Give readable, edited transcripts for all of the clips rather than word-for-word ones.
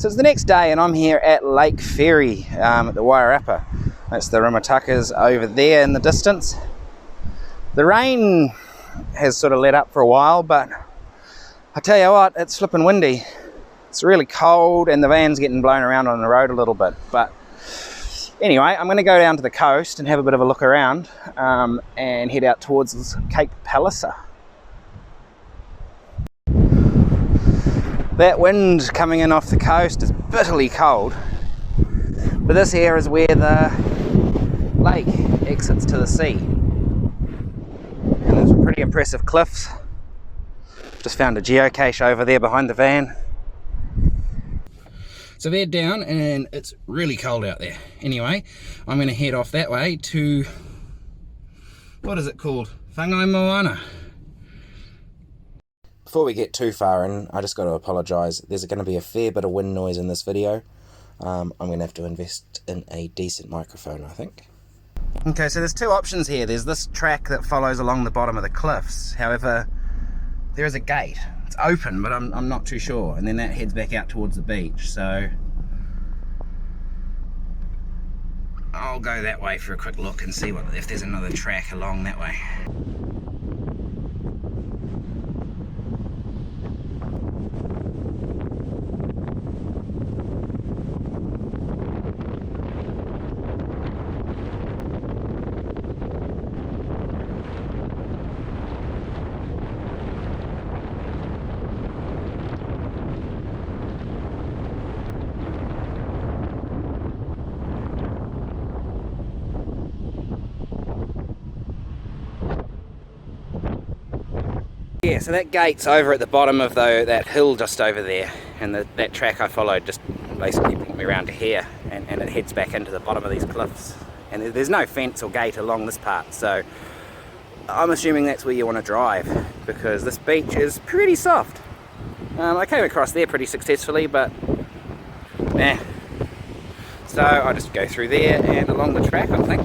So it's the next day and I'm here at Lake Ferry at the Wairarapa. That's the Rimatakas over there in the distance. The rain has sort of let up for a while, but I tell you what, it's flipping windy. It's really cold and the van's getting blown around on the road a little bit. But anyway, I'm going to go down to the coast and have a bit of a look around and head out towards Cape Palliser. That wind coming in off the coast is bitterly cold, but this here is where the lake exits to the sea. And there's some pretty impressive cliffs. Just found a geocache over there behind the van. So they're down and it's really cold out there. Anyway, I'm going to head off that way to, what is it called? Whangaimoana. Before we get too far in, I just got to apologise. There's going to be a fair bit of wind noise in this video. I'm going to have to invest in a decent microphone, I think. Okay, so there's two options here. There's this track that follows along the bottom of the cliffs. However, there is a gate. It's open, but I'm not too sure. And then that heads back out towards the beach. So I'll go that way for a quick look and see if there's another track along that way. Yeah, so that gate's over at the bottom of that hill just over there, and that track I followed just basically brought me around to here, and it heads back into the bottom of these cliffs. And there's no fence or gate along this part, so I'm assuming that's where you want to drive, because this beach is pretty soft. I came across there pretty successfully, but nah. So I'll just go through there and along the track, I think.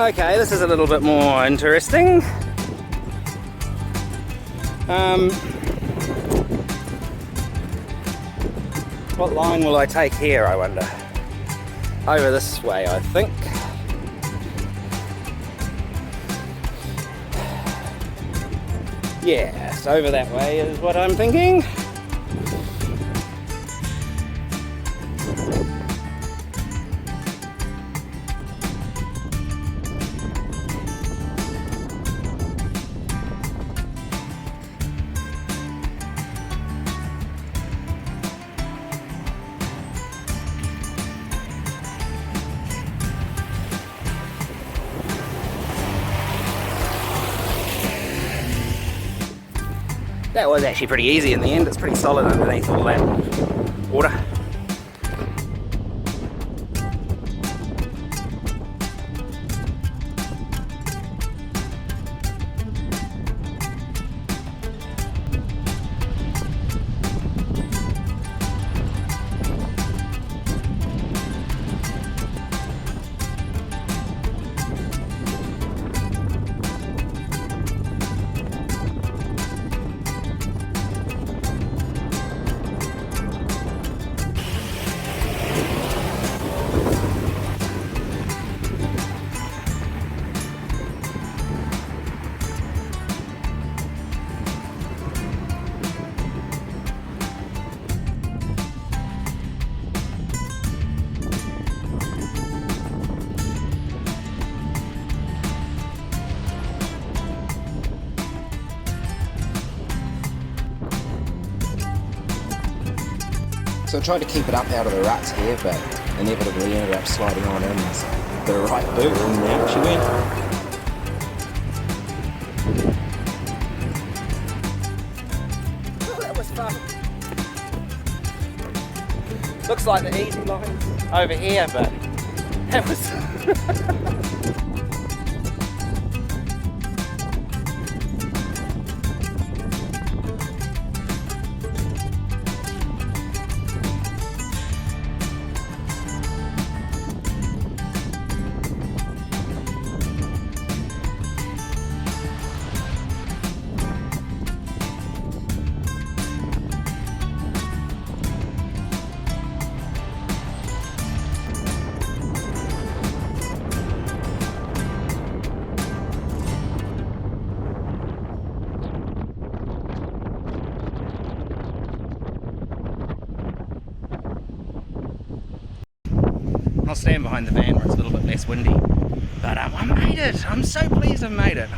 Okay, this is a little bit more interesting. What line will I take here, I wonder? Over this way, I think. Yes, over that way is what I'm thinking. That was actually pretty easy in the end. It's pretty solid underneath all that water. So I tried to keep it up out of the ruts here, but inevitably ended up sliding on in with the right boot, and out she went. Oh, that was fun. Looks like the easy line over here, but that was... I'll stand behind the van where it's a little bit less windy. But I made it! I'm so pleased I made it.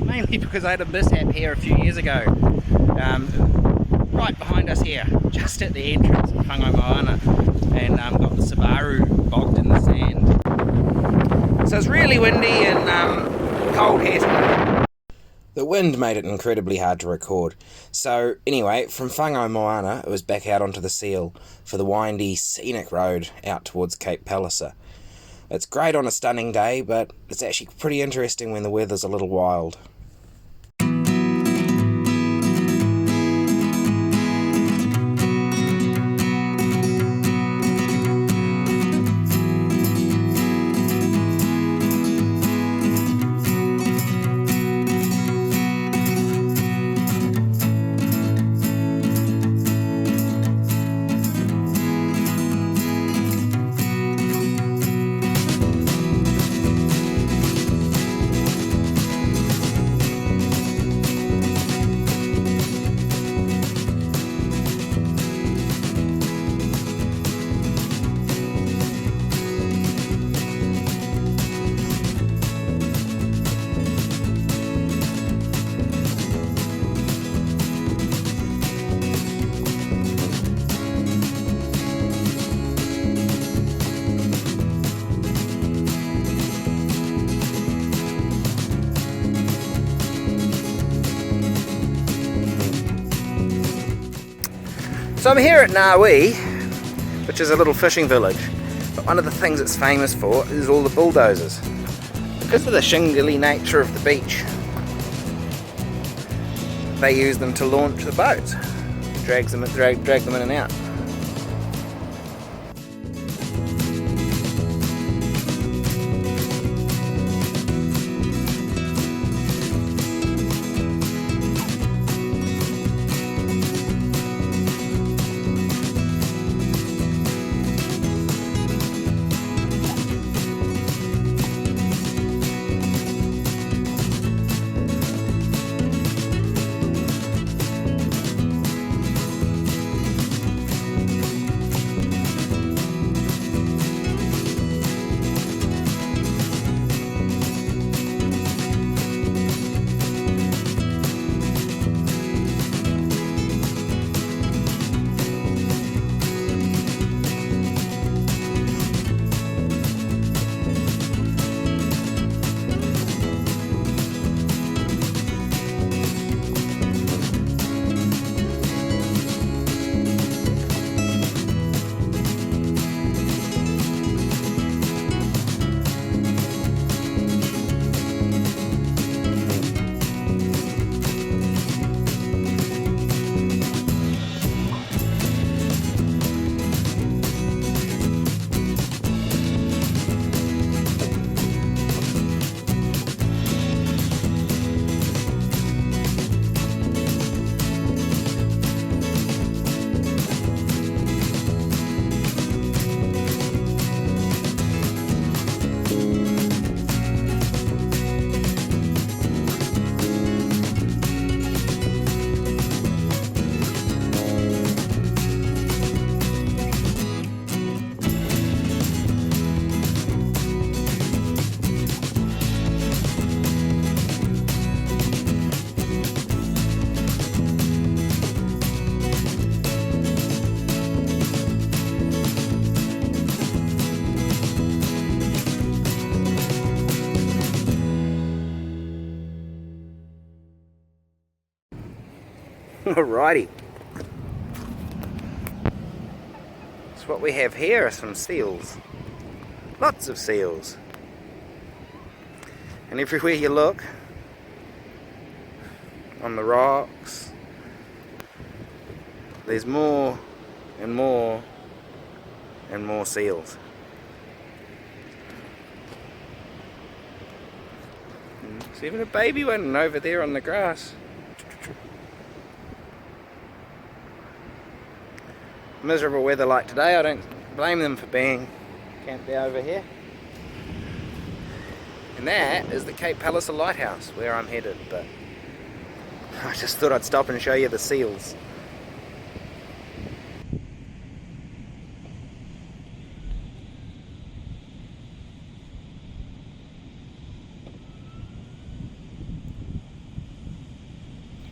Mainly because I had a mishap here a few years ago. Right behind us here, just at the entrance of Whangaimoana, and got the Subaru bogged in the sand. So it's really windy and cold here today. The wind made it incredibly hard to record. So anyway, from Whangaimoana, it was back out onto the Seal for the windy, scenic road out towards Cape Palliser. It's great on a stunning day, but it's actually pretty interesting when the weather's a little wild. So I'm here at Nawi, which is a little fishing village, but one of the things it's famous for is all the bulldozers. Because of the shingly nature of the beach, they use them to launch the boats, drag them in and out. Alrighty. So what we have here are some seals. Lots of seals. And everywhere you look, on the rocks, there's more and more and more seals. There's even a baby one over there on the grass. Miserable weather like today, I don't blame them for being camped over here. And that is the Cape Palliser Lighthouse, where I'm headed, but I just thought I'd stop and show you the seals.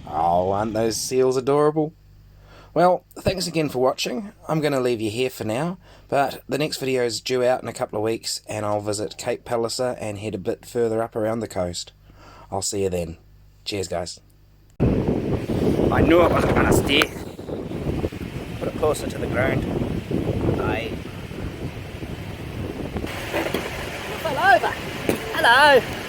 Oh, aren't those seals adorable? Well, thanks again for watching. I'm going to leave you here for now, but the next video is due out in a couple of weeks and I'll visit Cape Palliser and head a bit further up around the coast. I'll see you then. Cheers, guys. I knew it wasn't going to stay. Put it closer to the ground. Aye. Fell over. Hello.